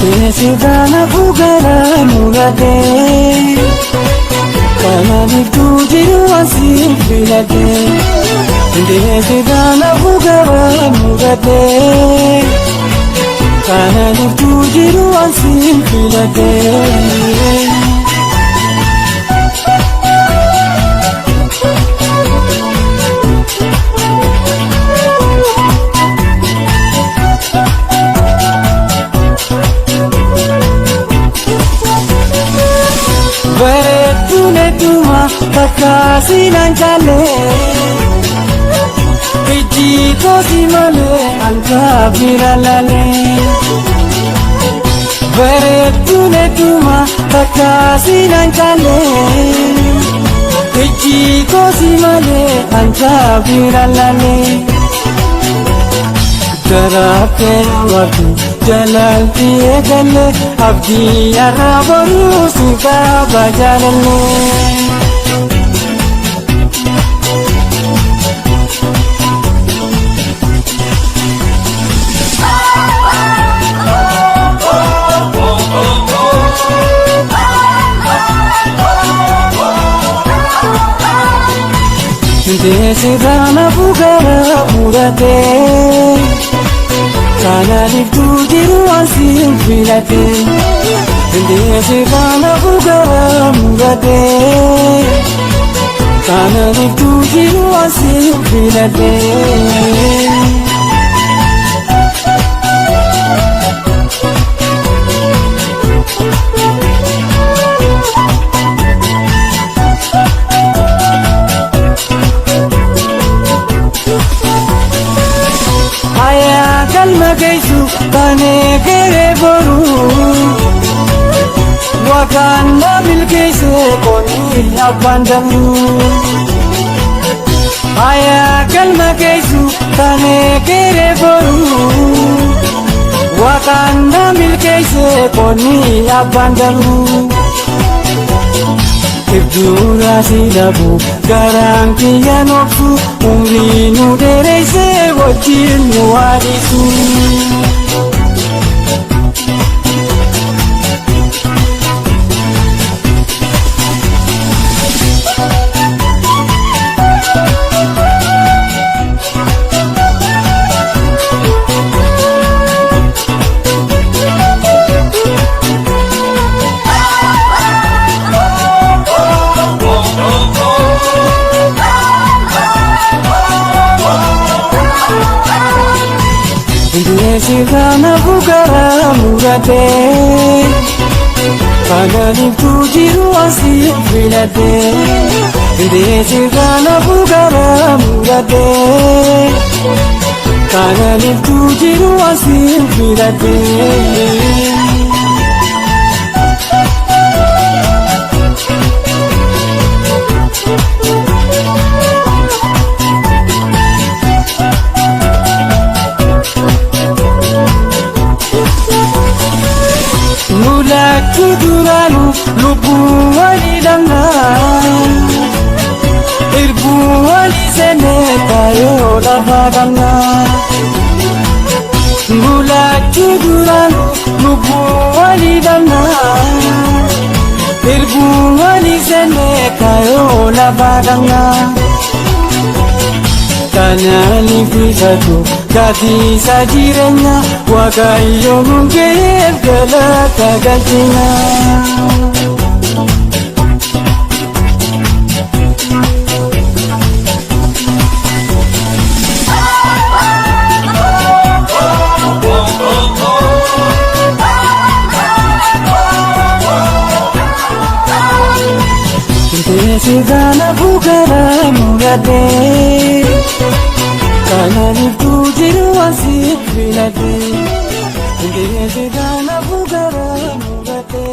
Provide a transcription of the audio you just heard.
Desidana bugara murade Kanani tujiru asim filade Desidana bugara murade Kanani tujiru asim filade Takasi nancale, iji kosi male, anta viralale. Beretu netuma, takasi nancale, iji kosi male, anta viralale. Darate wadu, jalal tiegale, abdi arabaru suka bajalale. Desidana bugara murade Kanani tujiru asim filade Desidana bugara murade Kanani tujiru asim filade Magaisu kane kere boru Wakanda milkeise koni abandamu Aya kal magaisu kane kere boru Wakanda milkeise koni abandamu Ibdura sidabu garang kiyanoksu Umrinu dereise wajil muadisu Desidana bugara murade Kanani tujiru asim filade Desidana bugara murade Kanani tujiru asim filade Kuduranu lubu wali danga Irbu wali sene tayo labadanga Mula kuduranu lubu wali danga Irbu wali sene tayo labadanga Kanani fisatu kati sajirenya Wakayo mungkir galata galtina Desidana bugara murade Kanani tujiru asim filade Desidana bugara murade